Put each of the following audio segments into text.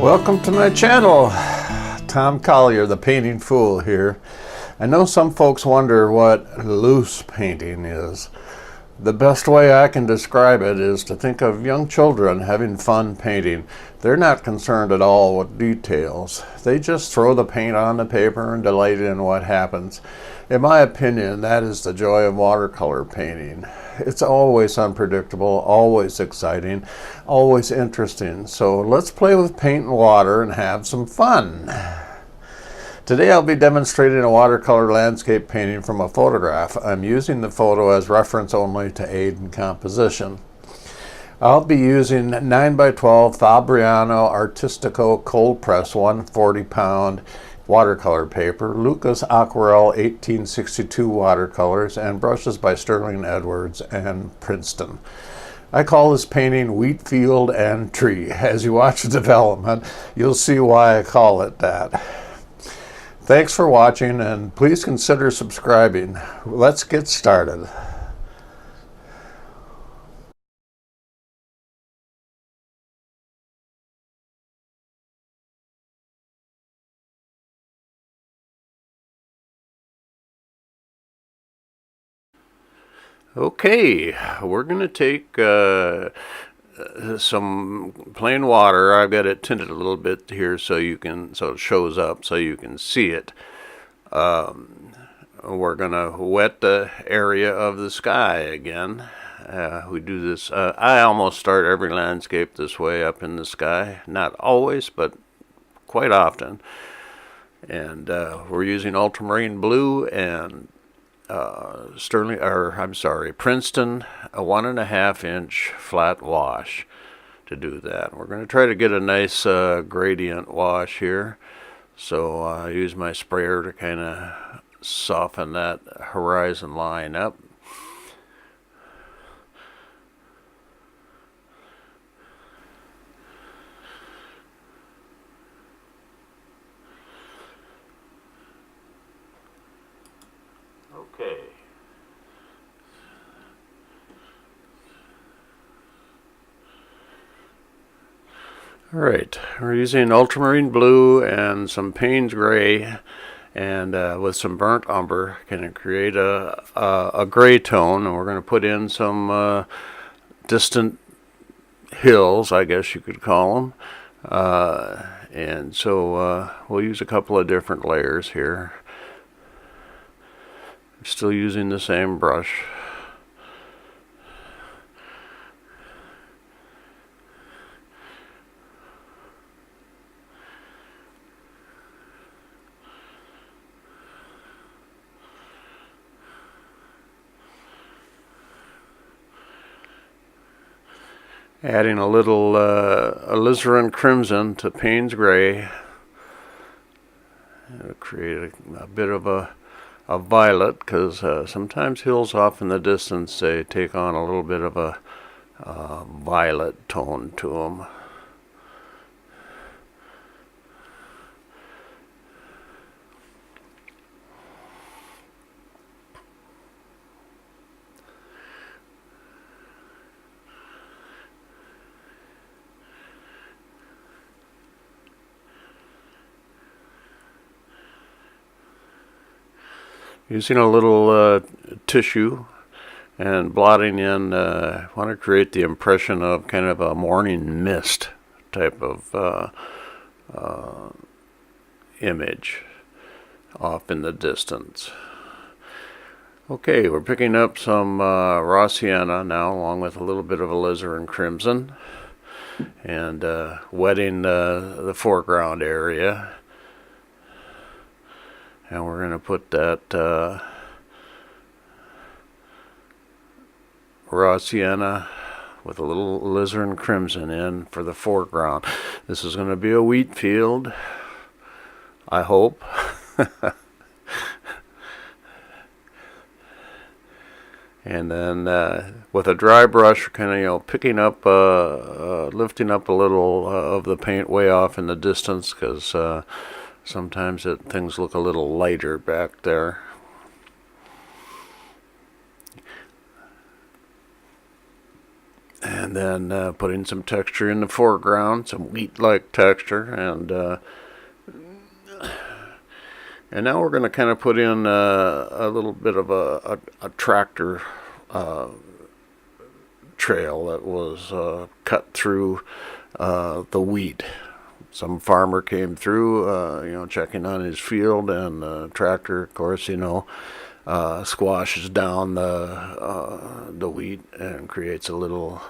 Welcome to my channel. Tom Collier, the painting fool here. I know some folks wonder what loose painting is. The best way I can describe it is to think of young children having fun painting. They're not concerned at all with details. They just throw the paint on the paper and delight in what happens. In my opinion, that is the joy of watercolor painting. It's always unpredictable, always exciting, always interesting. So let's play with paint and water and have some fun. Today I'll be demonstrating a watercolor landscape painting from a photograph. I'm using the photo as reference only to aid in composition. I'll be using 9x12 Fabriano Artistico cold press 140-pound watercolor paper, Lucas Aquarel 1862 watercolors, and brushes by Sterling Edwards and Princeton. I call this painting Wheat Field and Tree. As you watch the development, you'll see why I call it that. Thanks for watching, and please consider subscribing. Let's get started. Okay, we're going to take some plain water. I've got it tinted a little bit here so it shows up so you can see it. We're going to wet the area of the sky again. We do this, I almost start every landscape this way, up in the sky. Not always, but quite often. And we're using ultramarine blue and Princeton, a 1.5 inch flat wash to do that. We're going to try to get a nice gradient wash here. So I use my sprayer to kind of soften that horizon line up. Okay. All right, we're using ultramarine blue and some Payne's gray, and with some burnt umber, going to create a gray tone, and we're going to put in some distant hills, I guess you could call them. And so we'll use a couple of different layers here. Still using the same brush. Adding a little alizarin crimson to Payne's gray. It'll create a bit of a violet, because sometimes hills off in the distance, they take on a little bit of a violet tone to them. Using a little tissue and blotting in, want to create the impression of kind of a morning mist type of image off in the distance. Okay, we're picking up some raw sienna now, along with a little bit of alizarin crimson, and wetting the foreground area. And we're going to put that raw sienna with a little alizarin crimson in for the foreground. This is going to be a wheat field, I hope. And then with a dry brush, kind of picking up, lifting up a little of the paint way off in the distance, because sometimes things look a little lighter back there. And then putting some texture in the foreground, some wheat-like texture, and now we're going to kind of put in a little bit of a tractor trail that was cut through the wheat. Some farmer came through, checking on his field, and the tractor, of course, squashes down the wheat and creates a little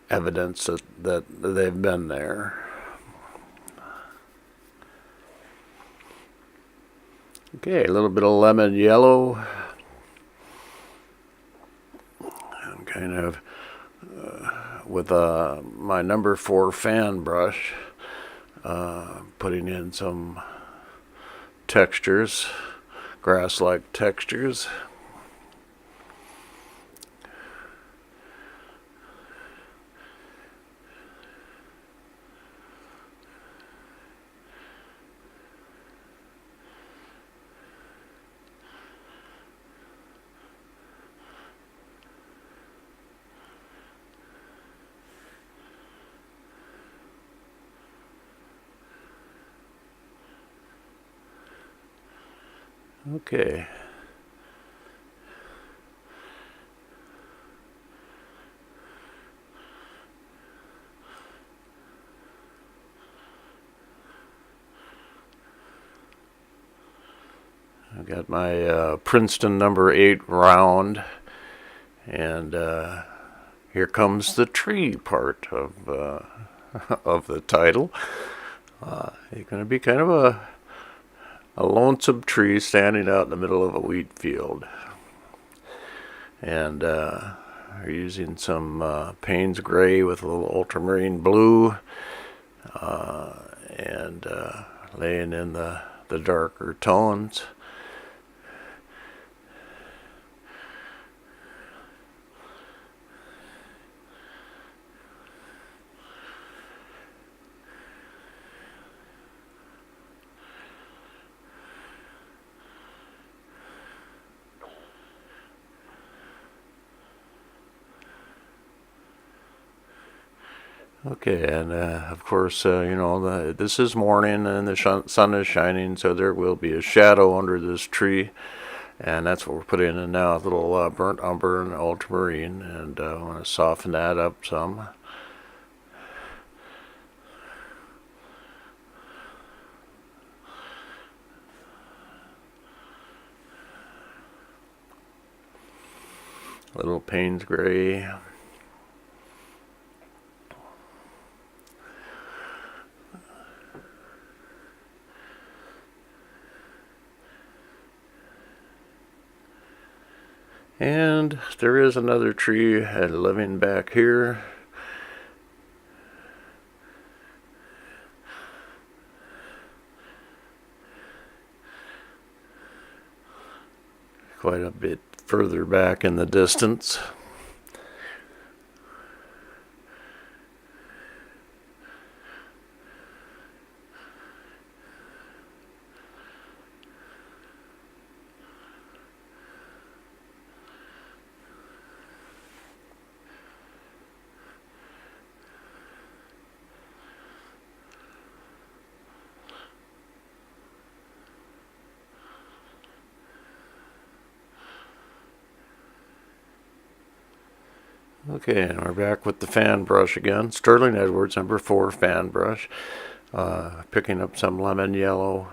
evidence that they've been there. Okay, a little bit of lemon yellow. I'm kind of with my number 4 fan brush, putting in some textures, grass-like textures. Okay. I've got my Princeton number 8 round, and here comes the tree part of of the title. It's going to be kind of a lonesome tree standing out in the middle of a wheat field. And we're using some Payne's gray with a little ultramarine blue, and laying in the darker tones. Okay, and of course, this is morning and the sun is shining, so there will be a shadow under this tree, and that's what we're putting in now, a little burnt umber and ultramarine, and I want to soften that up some. A little Payne's gray. And there is another tree living back here. Quite a bit further back in the distance. Okay, and we're back with the fan brush again. Sterling Edwards, number 4 fan brush. Picking up some lemon yellow.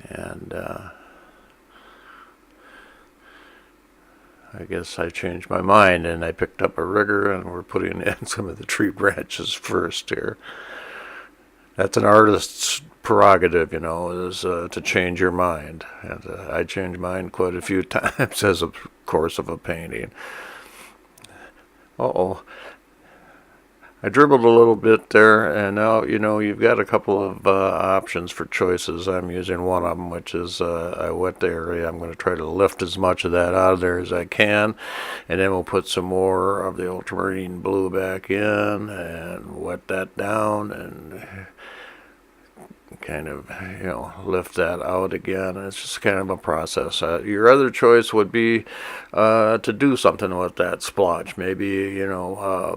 And I guess I changed my mind and I picked up a rigger, and we're putting in some of the tree branches first here. That's an artist's prerogative, is to change your mind. And I changed mine quite a few times as a course of a painting. Uh-oh. I dribbled a little bit there, and now, you've got a couple of options for choices. I'm using one of them, which is I wet the area. I'm going to try to lift as much of that out of there as I can, and then we'll put some more of the ultramarine blue back in and wet that down and kind of, lift that out again. It's just kind of a process. Your other choice would be to do something with that splotch. Maybe,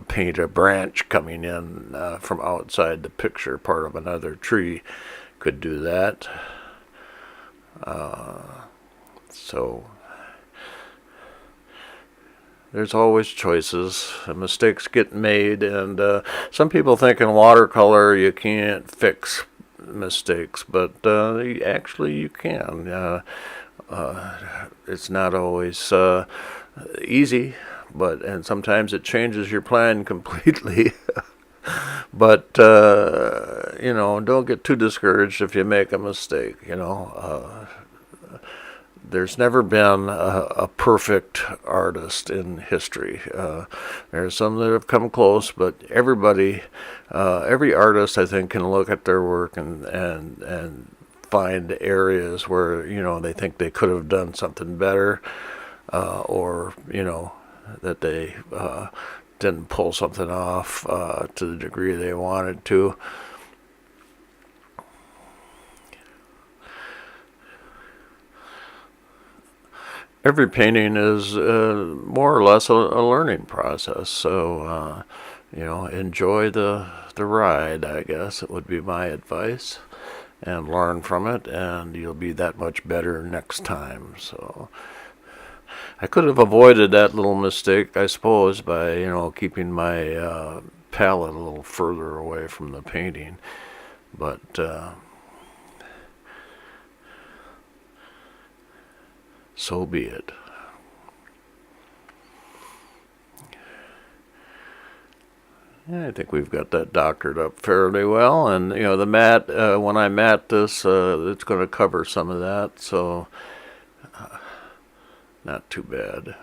paint a branch coming in from outside the picture. Part of another tree could do that. So there's always choices. Mistakes get made, and some people think in watercolor you can't fix mistakes, but actually you can. It's not always easy, and sometimes it changes your plan completely. But don't get too discouraged if you make a mistake. There's never been a perfect artist in history. There's some that have come close, but every artist, I think, can look at their work and find areas where they think they could have done something better, or that they didn't pull something off to the degree they wanted to. Every painting is more or less a learning process, so enjoy the ride, I guess it would be my advice, and learn from it, and you'll be that much better next time. So I could have avoided that little mistake, I suppose, by keeping my palette a little further away from the painting, but so be it. I think we've got that doctored up fairly well, and the matte, when I matte this, it's going to cover some of that, so not too bad.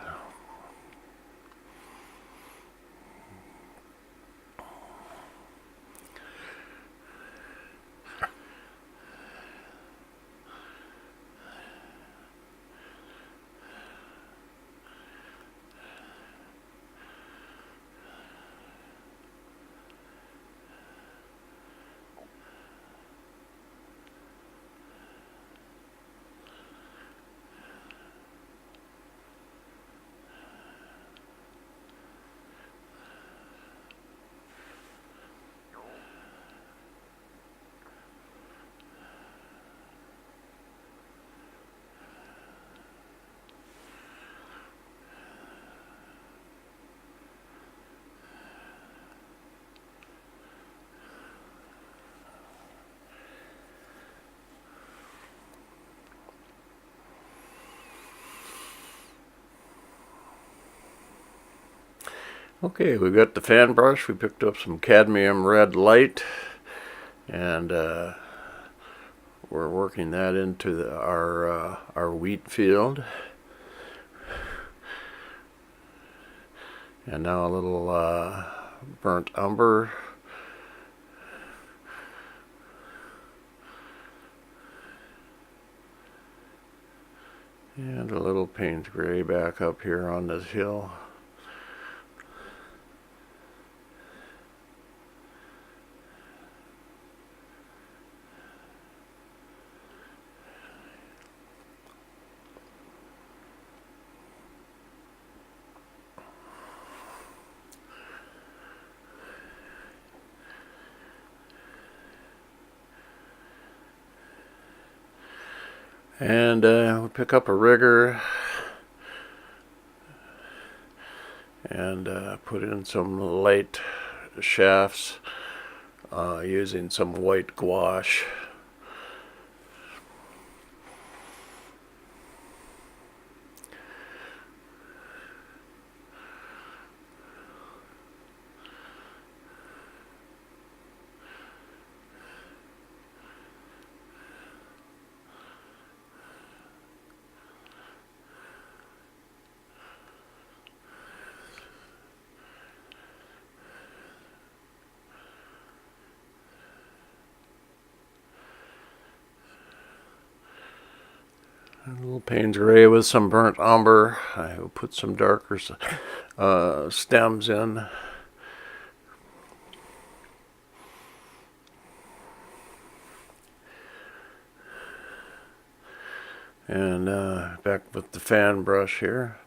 Okay, we've got the fan brush. We picked up some cadmium red light, and we're working that into our wheat field. And now a little burnt umber. And a little Payne's Gray back up here on this hill. And we'll pick up a rigger and put in some light shafts using some white gouache. A little Payne's Gray with some burnt umber. I will put some darker stems in. And back with the fan brush here.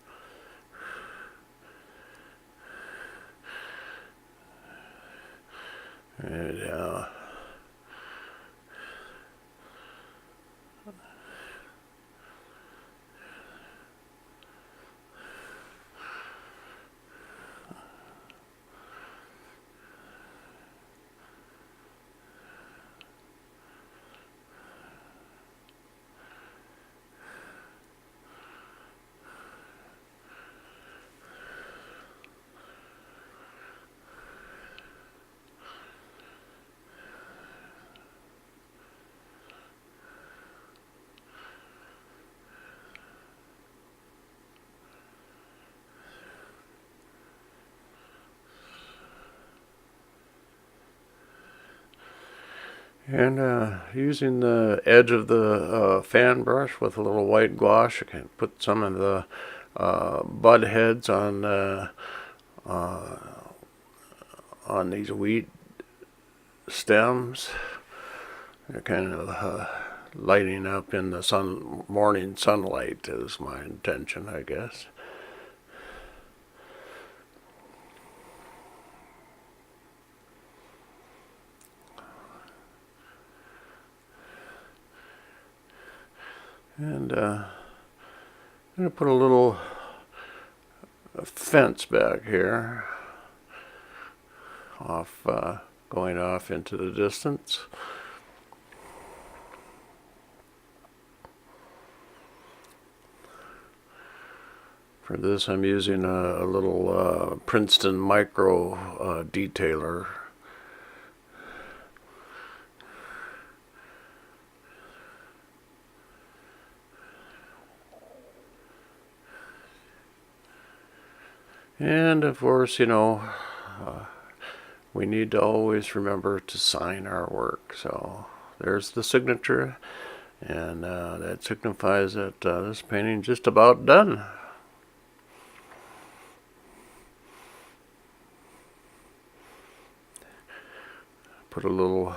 And using the edge of the fan brush with a little white gouache, I can put some of the bud heads on these wheat stems. They're kind of lighting up in the morning sunlight is my intention, I guess. And I'm going to put a little fence back here, going off into the distance. For this, I'm using a little Princeton micro detailer. And of course, you know, we need to always remember to sign our work. So there's the signature, and that signifies that this painting is just about done. Put a little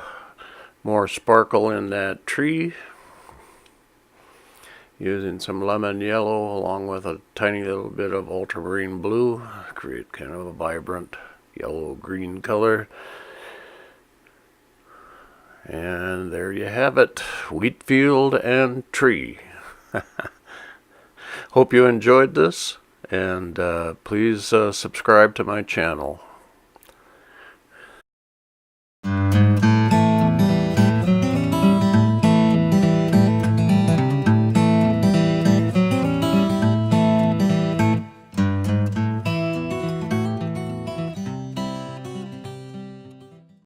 more sparkle in that tree, using some lemon yellow along with a tiny little bit of ultramarine blue, create kind of a vibrant yellow-green color. And there you have it, wheat field and tree. Hope you enjoyed this, and please subscribe to my channel.